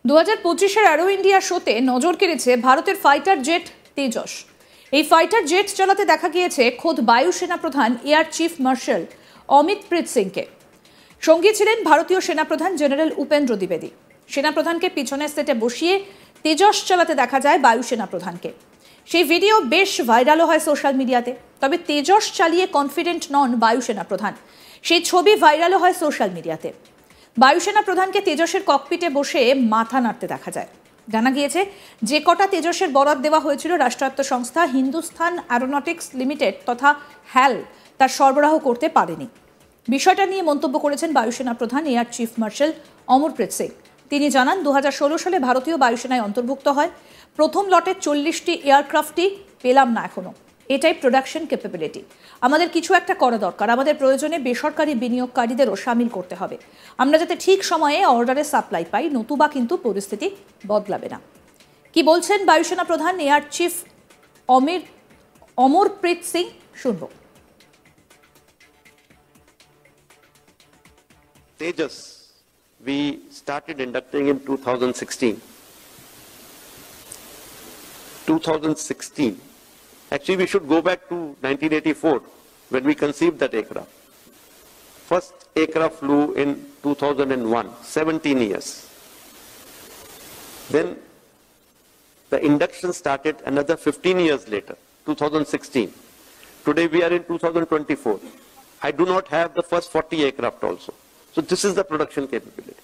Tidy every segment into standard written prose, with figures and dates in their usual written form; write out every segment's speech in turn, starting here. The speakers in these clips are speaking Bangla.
2025-এর অ্যারো ইন্ডিয়া শোতে নজর কেড়েছে ভারতের ফাইটার জেট তেজস। এই ফাইটার জেট চালাতে দেখা গিয়েছে খোদ বায়ুসেনা প্রধান এয়ার চিফ মার্শাল অমিতপ্রীত সিংকে। সঙ্গী ছিলেন ভারতীয় সেনাপ্রধান জেনারেল উপেন্দ্র দ্বিবেদী। সেনাপ্রধানকে পিছনের সিটে বসিয়ে তেজস চালাতে দেখা যায় বায়ুসেনা প্রধানকে। সেই ভিডিও বেশ ভাইরালও হয় সোশ্যাল মিডিয়াতে। তবে তেজস চালিয়ে কনফিডেন্ট নন বায়ুসেনা প্রধান, সেই ছবি ভাইরালও হয় সোশ্যাল মিডিয়াতে। বায়ুসেনা প্রধানকে তেজসের ককপিটে বসে মাথা নাড়তে দেখা যায়। জানা গিয়েছে যে কটা তেজসের বরাদ দেওয়া হয়েছিল রাষ্ট্রায়ত্ত সংস্থা হিন্দুস্তান অ্যারোনটিক্স লিমিটেড তথা হ্যাল তার সরবরাহ করতে পারেনি। বিষয়টা নিয়ে মন্তব্য করেছেন বায়ুসেনা প্রধান air chief marshal Amarpreet Singh. তিনি জানান 2016 সালে ভারতীয় বায়ুসেনায় অন্তর্ভুক্ত হয়। প্রথম লটে 40টি এয়ারক্রাফটই পেলাম না এখনো। এটাই প্রোডাকশন ক্যাপাবিলিটি। আমাদের কিছু একটা করা দরকার। আমাদের প্রয়োজনে বেসরকারি বিনিয়োগকারীদেরও সামিল করতে হবে। আমরা যাতে ঠিক সময়ে অর্ডারের সাপ্লাই পাই, নতুবা কিন্তু পরিস্থিতি বদলাবে না। কি বলছেন বায়ুসেনা প্রধান এয়ার চিফ অমরপ্রীত সিং, শুনব। Tejas, we started inducting in 2016. 2016. Actually, we should go back to 1984 when we conceived that aircraft. First aircraft flew in 2001, 17 years. Then the induction started another 15 years later, 2016. Today we are in 2024. I do not have the first 40 aircraft also. So this is the production capability.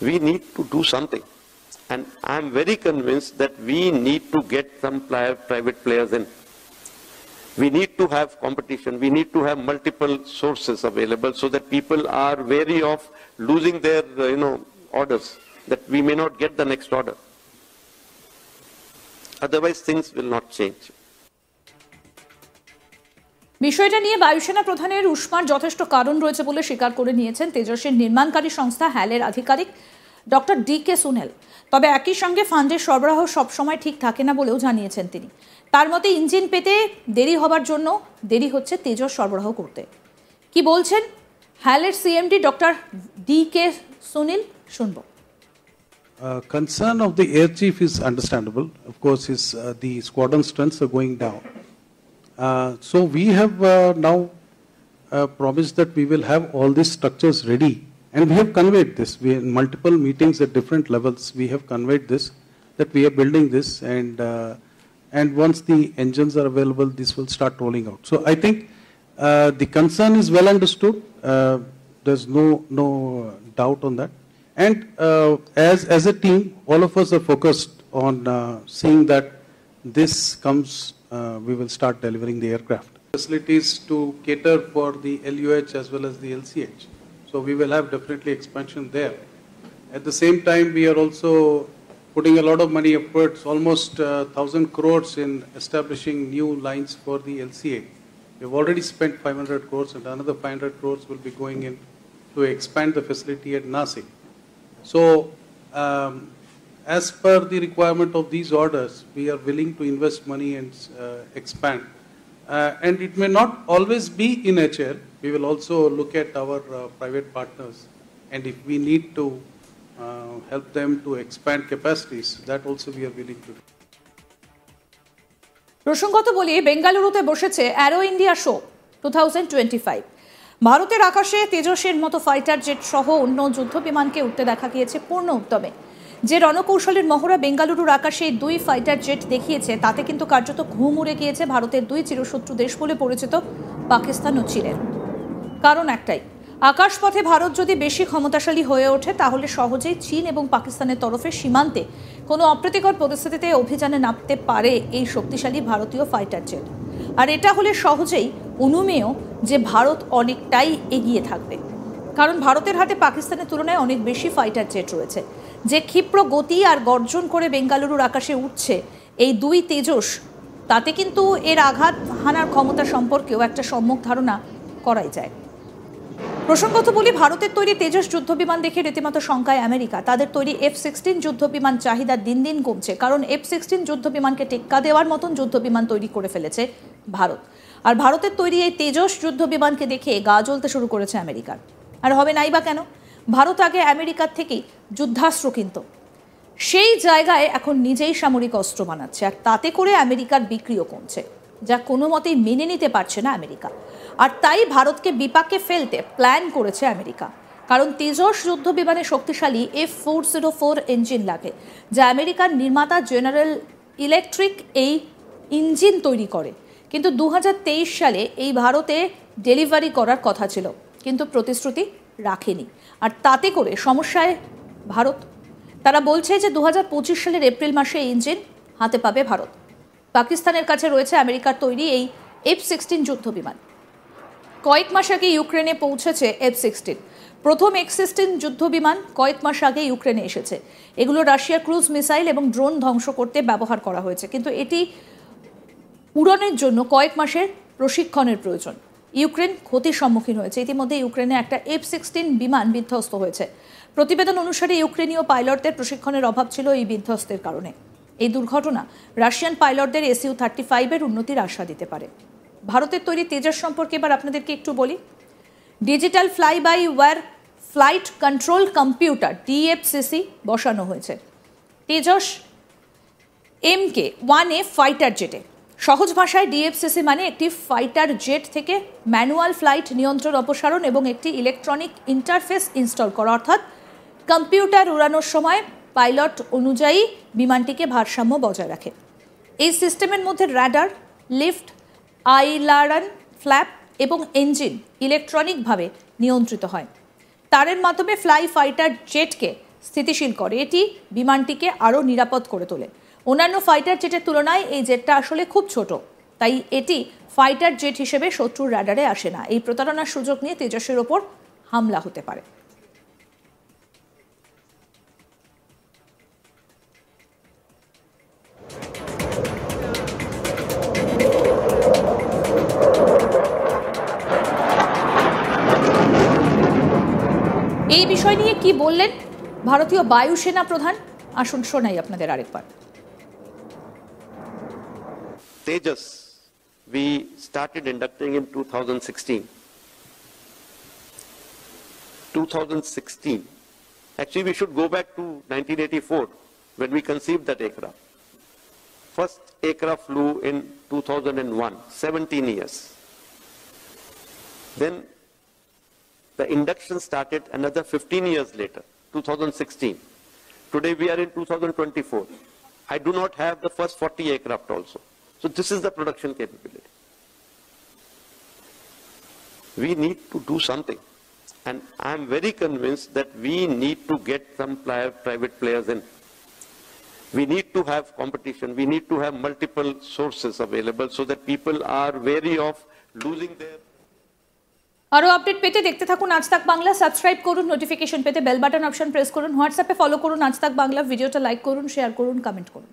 We need to do something. And I am very convinced that we need to get some private players in. We need to have competition. We need to have multiple sources available so that people are wary of losing their orders, that we may not get the next order. Otherwise things will not change. বিষয়টা নিয়ে বায়ুসেনা প্রধানের উষ্মার যথেষ্ট কারণ রয়েছে বলে স্বীকার করে নিয়েছেন তেজসের নির্মাণকারী সংস্থা হ্যালের আধিকারিক ডক্টর ডি.কে. সুনেল। তবে একই সঙ্গে ফান্ডের সরবরাহ সবসময় ঠিক থাকে না বলেও জানিয়েছেন তিনি। তার মতে ইঞ্জিন পেতে দেরি হবার জন্য দেরি হচ্ছে তেজস সরবরাহ করতে। কি বলছেন হ্যালের সিএমডি ডক্টর ডি.কে. সুনীল, শুনব। Concern of the air chief is understandable. Of course, the squadron strengths are going down. So we have now promised that we will have all these structures ready, and we have conveyed this. We in multiple meetings at different levels. We have conveyed this, that we are building this, and once the engines are available, this will start rolling out. So I think the concern is well understood. There's no doubt on that. And as a team, all of us are focused on seeing that this comes. We will start delivering the aircraft. Facilities to cater for the LUH as well as the LCH. So we will have definitely expansion there. At the same time, we are also putting a lot of money efforts, almost 1,000 crores in establishing new lines for the LCA. We've already spent 500 crores and another 500 crores will be going in to expand the facility at Nasik. So as per the requirement of these orders, we are willing to invest money and expand. And it may not always be in HAL. We will also look at our private partners. And if we need to help them to expand capacities, that also we are willing to do. প্রসঙ্গত বলি, বেঙ্গালুরুতে বসেছে অ্যারো ইন্ডিয়া শো 2025। ভারতের আকাশে তেজসের মতো ফাইটার জেট সহ অন্য যুদ্ধ বিমানকে উঠতে দেখা গিয়েছে পূর্ণ উদ্যমে। যে রণকৌশলের মহড়া বেঙ্গালুরুর আকাশে 2 ফাইটার জেট দেখিয়েছে, তাতে কিন্তু কার্যত ঘুম উড়ে গিয়েছে ভারতের 2 চিরশত্রু দেশ বলে পরিচিত পাকিস্তান ও চীনের। কারণ একটাই, আকাশপথে ভারত যদি বেশি ক্ষমতাশালী হয়ে ওঠে, তাহলে সহজেই চীন এবং পাকিস্তানের তরফে সীমান্তে কোনো অপ্রীতিকর পরিস্থিতিতে অভিযানে নামতে পারে এই শক্তিশালী ভারতীয় ফাইটার জেট। আর এটা হলে সহজেই অনুমেয় যে ভারত অনেকটাই এগিয়ে থাকবে, কারণ ভারতের হাতে পাকিস্তানের তুলনায় অনেক বেশি ফাইটার জেট রয়েছে। যে ক্ষিপ্র গতি আর গর্জন করে বেঙ্গালুরুর আকাশে উঠছে এই 2 তেজস, তাতে কিন্তু এর আঘাত হানার ক্ষমতা সম্পর্কেও একটা সম্যক ধারণা করাই যায়। প্রসঙ্গত বলি, ভারতের তৈরি তেজস যুদ্ধবিমান দেখে রীতিমতো শঙ্কায় আমেরিকা। তাদের তৈরি F-16 যুদ্ধবিমান চাহিদা দিন দিন কমছে, কারণ F-16 যুদ্ধবিমানকে টেক্কা দেওয়ার মতন যুদ্ধবিমান তৈরি করে ফেলেছে ভারত। আর ভারতের তৈরি এই তেজস যুদ্ধবিমানকে দেখে গা জ্বলতে শুরু করেছে আমেরিকার। আর হবে নাই বা কেন? ভারত আগে আমেরিকার থেকেই যুদ্ধাস্ত্র কিনত, সেই জায়গায় এখন নিজেই সামরিক অস্ত্র বানাচ্ছে, আর তাতে করে আমেরিকার বিক্রিও কমছে, যা কোনো মতেই মেনে নিতে পারছে না আমেরিকা। আর তাই ভারতকে বিপাকে ফেলতে প্ল্যান করেছে আমেরিকা। কারণ তেজস যুদ্ধ বিমানে শক্তিশালী F404 ইঞ্জিন লাগে, যা আমেরিকার নির্মাতা জেনারেল ইলেকট্রিক এই ইঞ্জিন তৈরি করে। কিন্তু 2023 সালে এই ভারতে ডেলিভারি করার কথা ছিল, কিন্তু প্রতিশ্রুতি রাখেনি। আর তাতে করে সমস্যায় ভারত। তারা বলছে যে 2025 সালের এপ্রিল মাসে এই ইঞ্জিন হাতে পাবে ভারত। পাকিস্তানের কাছে রয়েছে আমেরিকার তৈরি এই F-16 যুদ্ধ বিমান। কয়েক মাস আগে ইউক্রেনে পৌঁছেছে F-16। প্রথম F-16 যুদ্ধ বিমান কয়েক মাস আগে ইউক্রেনে এসেছে। এগুলো রাশিয়ার ক্রুজ মিসাইল এবং ড্রোন ধ্বংস করতে ব্যবহার করা হয়েছে, কিন্তু এটি উড়ানের জন্য কয়েক মাসের প্রশিক্ষণের প্রয়োজন। ইউক্রেন ক্ষতির সম্মুখীন হয়েছে। ইতিমধ্যে ইউক্রেনে একটা F-16 বিমান বিধ্বস্ত হয়েছে। প্রতিবেদন অনুসারে ইউক্রেনীয় পাইলটদের প্রশিক্ষণের অভাব ছিল এই বিধ্বস্তের কারণে। এই দুর্ঘটনা রাশিয়ান পাইলটদের Su-35 এর উন্নতির আশা দিতে পারে। ভারতের তৈরি তেজস সম্পর্কে এবার আপনাদেরকে একটু বলি। Digital fly by wire flight control computer DFCC বসানো হয়েছে তেজস Mk-1A ফাইটার জেটে। সহজ ভাষায় DFCC মানে একটি ফাইটার জেট থেকে ম্যানুয়াল ফ্লাইট নিয়ন্ত্রণ অপসারণ এবং একটি ইলেকট্রনিক ইন্টারফেস ইনস্টল করা, অর্থাৎ কম্পিউটার উড়ানোর সময় পাইলট অনুযায়ী বিমানটিকে ভারসাম্য বজায় রাখে। এই সিস্টেমের মধ্যে রাডার, লিফট, আইলারান, ফ্ল্যাপ এবং ইঞ্জিন ইলেকট্রনিকভাবে নিয়ন্ত্রিত হয়। তারের মাধ্যমে ফ্লাই ফাইটার জেটকে স্থিতিশীল করে। এটি বিমানটিকে আরও নিরাপদ করে তোলে। অন্যান্য ফাইটার জেটের তুলনায় এই জেটটা আসলে খুব ছোট, তাই এটি ফাইটার জেট হিসেবে শত্রুর রাডারে আসে না। এই প্রতারণার সুযোগ নিয়ে তেজসের ওপর হামলা হতে পারে। এই বিষয় নিয়ে কি বললেন ভারতীয় বায়ুসেনা প্রধান, আসুন শোনাই আপনাদের আরেকবার। Tejas, we started inducting in 2016. 2016. Actually, we should go back to 1984 when we conceived that aircraft. First aircraft flew in 2001, 17 years. Then the induction started another 15 years later, 2016. Today we are in 2024. I do not have the first 40 aircraft also. So this is the production capability. We need to do something. And I am very convinced that we need to get some private players in. We need to have competition. We need to have multiple sources available so that people are wary of losing their... আরো আপডেট পেতে দেখতে থাকুন আজ তাক বাংলা। সাবস্ক্রাইব করুন, নোটিফিকেশন পেতে বেল বাটন অপশন প্রেস করুন, হোয়াটসঅ্যাপে ফলো করুন আজ তাক বাংলা, ভিডিওটা লাইক করুন, শেয়ার করুন, কমেন্ট করুন।